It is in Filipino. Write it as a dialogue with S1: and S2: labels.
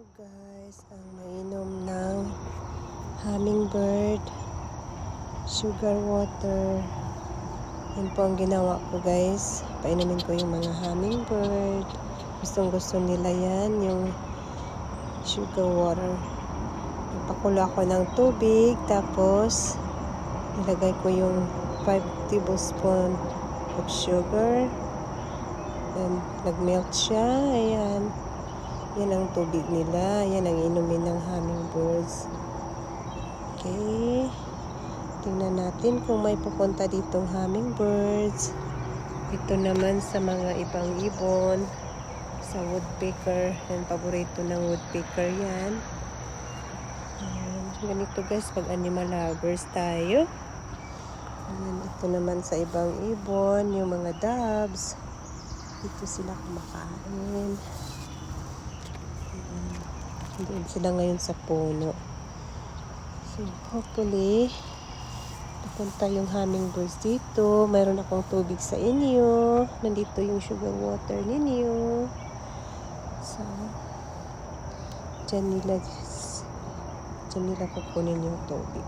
S1: Guys, ang mainom ng hummingbird sugar water. Yan po ang ginawa ko guys. Painumin ko yung mga hummingbird. Gustong gusto nila yan, yung sugar water. Nagpakulo ako ng tubig, tapos nilagay ko yung 5 tablespoon of sugar. And nag-melt siya. Ayan. Yan ang tubig nila. Yan ang inumin ng hummingbirds. Okay. Tingnan natin kung may pupunta ditong hummingbirds. Ito naman sa mga ibang ibon. Sa woodpecker. Yan, paborito ng woodpecker yan. Ayan. Ganito guys, pag animal lovers tayo. Ayan. Ito naman sa ibang ibon. Yung mga doves. Dito sila kumakain. Doon sila ngayon sa puno. So, hopefully, pupunta yung hummingbirds dito. Mayroon akong tubig sa inyo. Nandito yung sugar water ninyo. So, dyan nila kukunin yung tubig.